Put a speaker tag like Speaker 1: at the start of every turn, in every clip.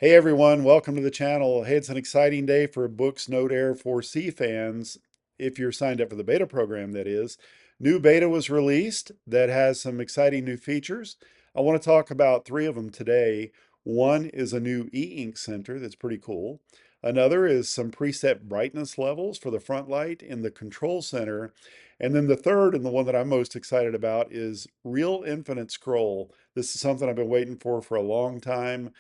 Speaker 1: Hey everyone, welcome to the channel. Hey, it's an exciting day for Boox Note Air 4C fans. If you're signed up for the beta program, that is. New beta was released that has some exciting new features. I want to talk about three of them today. One is a new e-ink center that's pretty cool. Another is some preset brightness levels for the front light in the control center. And then the third, and the one that I'm most excited about, is Real Infinite Scroll. This is something I've been waiting for a long time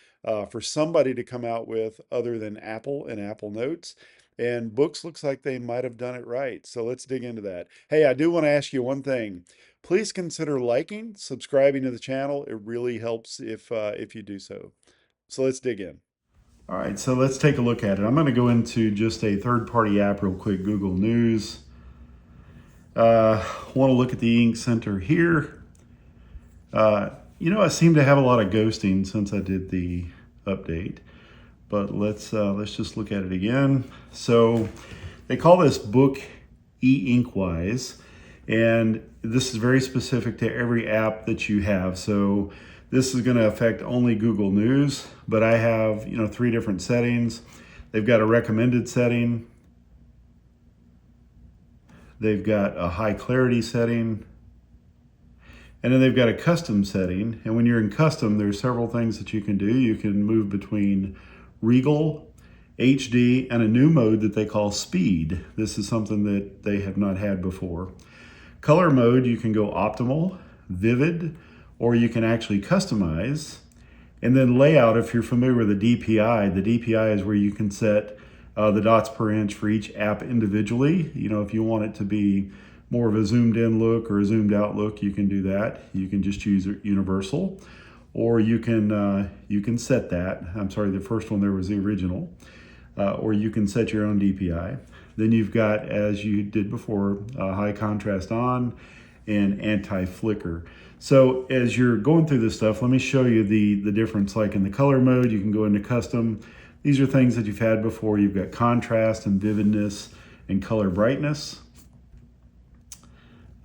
Speaker 1: for somebody to come out with other than Apple and Apple Notes. And Boox looks like they might have done it right. So let's dig into that. Hey, I do want to ask you one thing. Please consider liking, subscribing to the channel. It really helps if you do so. So let's dig in. All right, so let's take a look at it. I'm going to go into just a third-party app real quick, Google News. Want to look at the Ink Center here. I seem to have a lot of ghosting since I did the update, but let's just look at it again. So they call this book E-InkWise, and this is very specific to every app that you have. So this is going to affect only Google News, but I have, three different settings. They've got a recommended setting. They've got a high clarity setting. And then they've got a custom setting. And when you're in custom, there's several things that you can do. You can move between Regal, HD, and a new mode that they call Speed. This is something that they have not had before. Color mode, you can go optimal, vivid, or you can actually customize. And then layout, if you're familiar with the DPI is where you can set the dots per inch for each app individually. If you want it to be more of a zoomed in look or a zoomed out look, you can do that. You can just choose universal, or you can set that. I'm sorry, the first one there was the original, or you can set your own DPI. Then you've got, as you did before, high contrast on and anti-flicker. So as you're going through this stuff, let me show you the difference. Like in the color mode, you can go into custom. These are things that you've had before. You've got contrast and vividness and color brightness.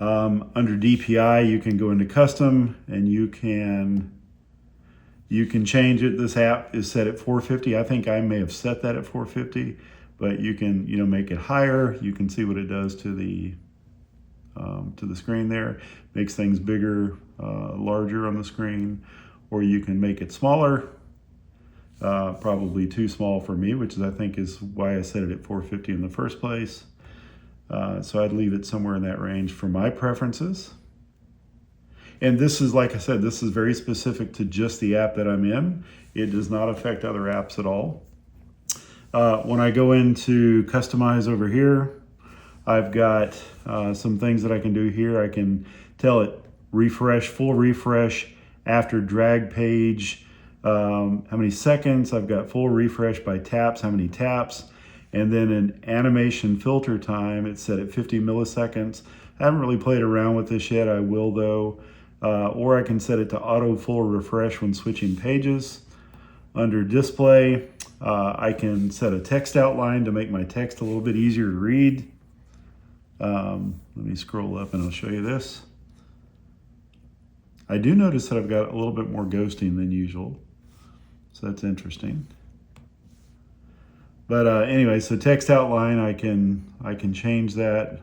Speaker 1: Under DPI, you can go into custom and you can change it. This app is set at 450. I think I may have set that at 450, but you can make it higher. You can see what it does to the screen there. Makes things bigger, larger on the screen, or you can make it smaller. Probably too small for me, which I think is why I set it at 450 in the first place. So I'd leave it somewhere in that range for my preferences. And this is, like I said, this is very specific to just the app that I'm in. It does not affect other apps at all. When I go into customize over here, I've got some things that I can do here. I can tell it refresh, full refresh after drag page, how many seconds. I've got full refresh by taps, how many taps. And then an animation filter time, it's set at 50 milliseconds. I haven't really played around with this yet. I will though. Or I can set it to auto full refresh when switching pages. Under display, I can set a text outline to make my text a little bit easier to read. Let me scroll up and I'll show you this. I do notice that I've got a little bit more ghosting than usual. So that's interesting. But anyway, so text outline, I can change that.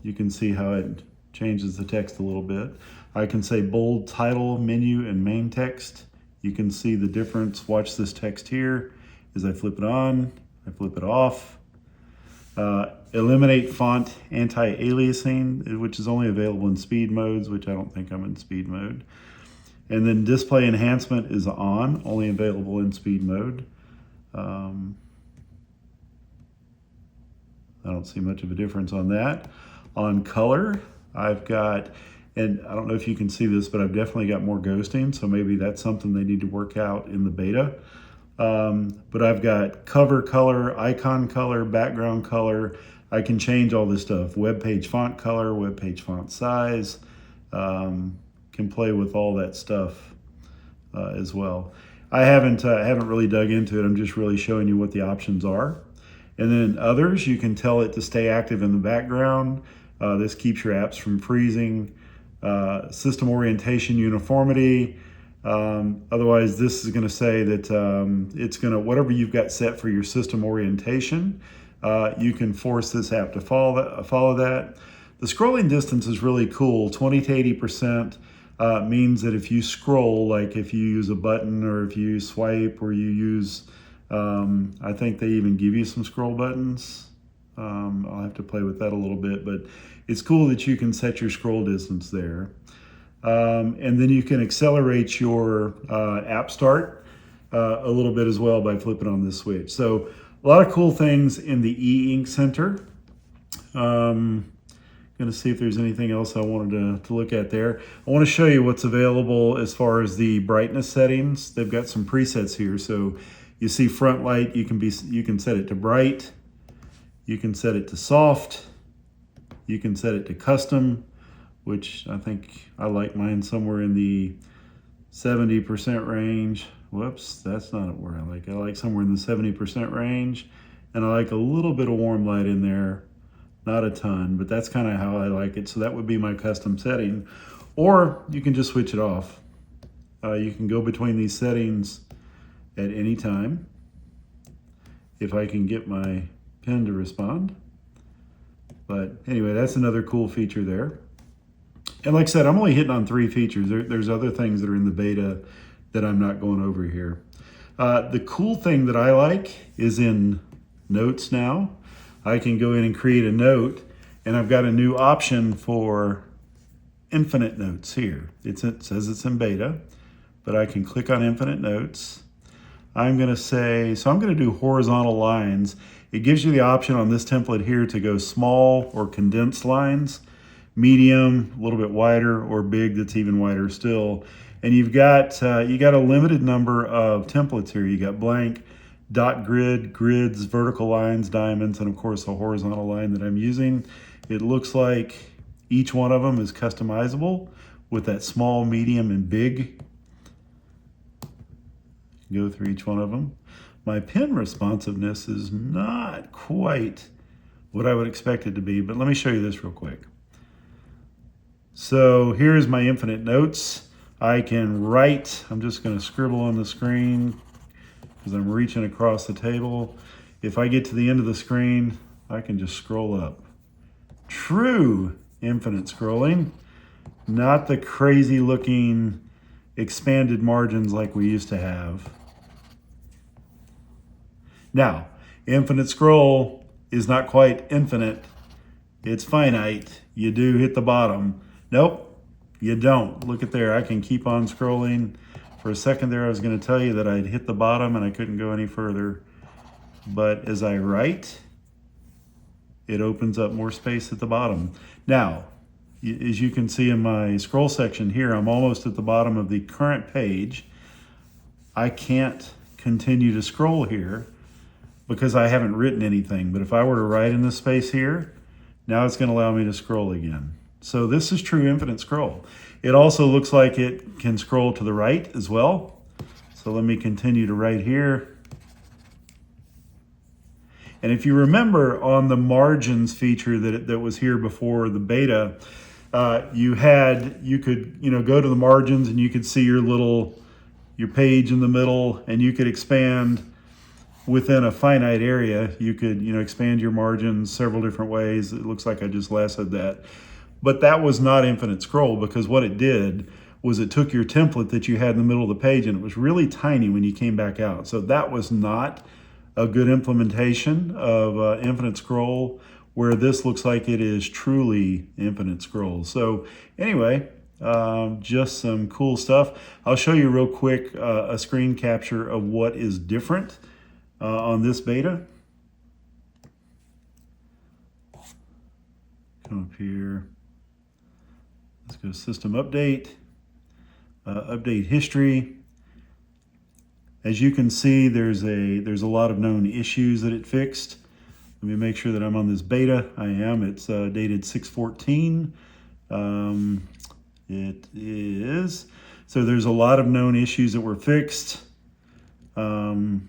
Speaker 1: You can see how it changes the text a little bit. I can say bold, title, menu, and main text. You can see the difference. Watch this text here. As I flip it on, I flip it off. Eliminate font anti-aliasing, which is only available in speed modes, which I don't think I'm in speed mode. And then display enhancement is on, only available in speed mode. I don't see much of a difference on that. On color, I've got, and I don't know if you can see this, but I've definitely got more ghosting, so maybe that's something they need to work out in the beta. But I've got cover color, icon color, background color. I can change all this stuff. Web page font color, web page font size. Can play with all that stuff as well. I haven't really dug into it. I'm just really showing you what the options are. And then others, you can tell it to stay active in the background. This keeps your apps from freezing. System orientation uniformity. Otherwise, this is going to say that it's going to, whatever you've got set for your system orientation, you can force this app to follow that. The scrolling distance is really cool. 20 to 80% means that if you scroll, like if you use a button or if you swipe or you use, I think they even give you some scroll buttons. I'll have to play with that a little bit, but it's cool that you can set your scroll distance there. And then you can accelerate your app start a little bit as well by flipping on this switch. So a lot of cool things in the E-Ink Center. Going to see if there's anything else I wanted to look at there. I want to show you what's available as far as the brightness settings. They've got some presets here. So you see front light, you can set it to bright. You can set it to soft. You can set it to custom, which I think I like mine somewhere in the 70% range. Whoops, that's not where I like it. I like somewhere in the 70% range. And I like a little bit of warm light in there. Not a ton, but that's kind of how I like it. So that would be my custom setting. Or you can just switch it off. You can go between these settings at any time. If I can get my pen to respond. But anyway, that's another cool feature there. And like I said, I'm only hitting on 3 features. There's other things that are in the beta that I'm not going over here. The cool thing that I like is in notes now. I can go in and create a note, and I've got a new option for infinite notes here. It says it's in beta, but I can click on infinite notes. I'm going to say, so I'm going to do horizontal lines. It gives you the option on this template here to go small or condensed lines, medium, a little bit wider, or big that's even wider still. And you got a limited number of templates here. You got blank, dot grid, grids, vertical lines, diamonds, and of course a horizontal line that I'm using. It looks like each one of them is customizable with that small, medium, and big. Go through each one of them. My pen responsiveness is not quite what I would expect it to be, but let me show you this real quick. So here's my infinite notes. I can write, I'm just going to scribble on the screen because I'm reaching across the table. If I get to the end of the screen, I can just scroll up. True infinite scrolling, not the crazy looking expanded margins like we used to have. Now, infinite scroll is not quite infinite. It's finite. You do hit the bottom. Nope, you don't. Look at there. I can keep on scrolling. For a second there, I was going to tell you that I'd hit the bottom and I couldn't go any further. But as I write, it opens up more space at the bottom. Now, as you can see in my scroll section here, I'm almost at the bottom of the current page. I can't continue to scroll here because I haven't written anything. But if I were to write in this space here, now it's going to allow me to scroll again. So this is true infinite scroll. It also looks like it can scroll to the right as well. So let me continue to write here. And if you remember on the margins feature that was here before the beta, you could go to the margins and you could see your page in the middle, and you could expand within a finite area. You could expand your margins several different ways. It looks like I just lassoed that. But that was not infinite scroll, because what it did was it took your template that you had in the middle of the page and it was really tiny when you came back out. So that was not a good implementation of infinite scroll, where this looks like it is truly infinite scroll. So anyway, just some cool stuff. I'll show you real quick a screen capture of what is different on this beta. Come up here. Let's go system update, update history. As you can see, there's a lot of known issues that it fixed. Let me make sure that I'm on this beta. I am. It's dated 6/14. It is. So there's a lot of known issues that were fixed. A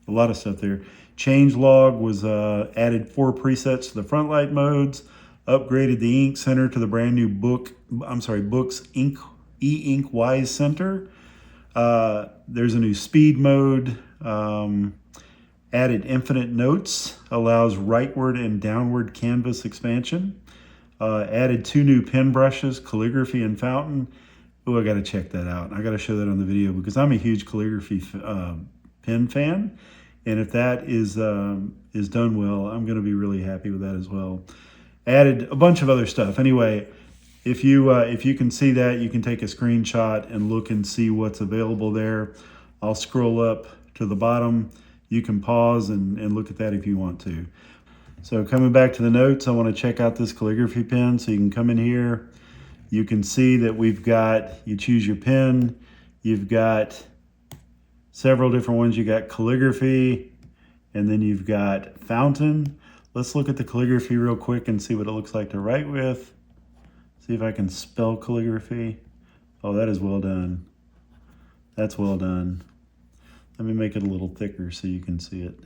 Speaker 1: lot of stuff there. Changelog was added 4 presets to the front light modes. Upgraded the ink center to the brand new Boox E-InkWise Center. There's a new speed mode. Added infinite notes, allows rightward and downward canvas expansion. Added 2 new pen brushes, calligraphy and fountain. Oh, I got to check that out. I got to show that on the video because I'm a huge calligraphy pen fan, and if that is done well, I'm going to be really happy with that as well. Added a bunch of other stuff. Anyway, if you can see that, you can take a screenshot and look and see what's available there. I'll scroll up to the bottom. You can pause and look at that if you want to. So coming back to the notes, I want to check out this calligraphy pen. So you can come in here. You can see that we've got, you choose your pen. You've got several different ones. You got calligraphy, and then you've got fountain. Let's look at the calligraphy real quick and see what it looks like to write with. See if I can spell calligraphy. Oh, that is well done. That's well done. Let me make it a little thicker so you can see it.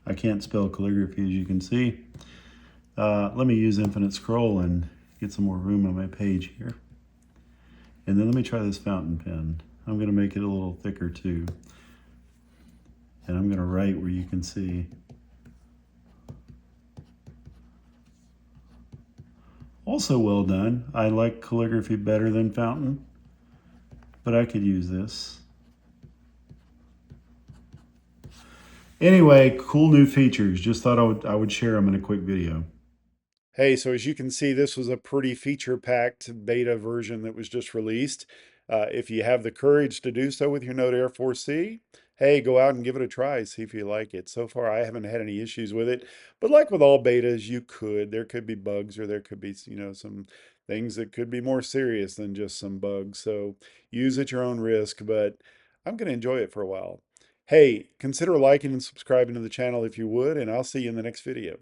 Speaker 1: I can't spell calligraphy, as you can see. Let me use infinite scroll and get some more room on my page here. And then let me try this fountain pen. I'm going to make it a little thicker too. And I'm going to write where you can see. Also well done. I like calligraphy better than fountain, but I could use this. Anyway, cool new features. Just thought I would share them in a quick video. Hey, so as you can see, this was a pretty feature-packed beta version that was just released. If you have the courage to do so with your Note Air 4C, hey, go out and give it a try, see if you like it. So far, I haven't had any issues with it, but like with all betas, there could be bugs, or there could be, some things that could be more serious than just some bugs. So use at your own risk, but I'm going to enjoy it for a while. Hey, consider liking and subscribing to the channel if you would, and I'll see you in the next video.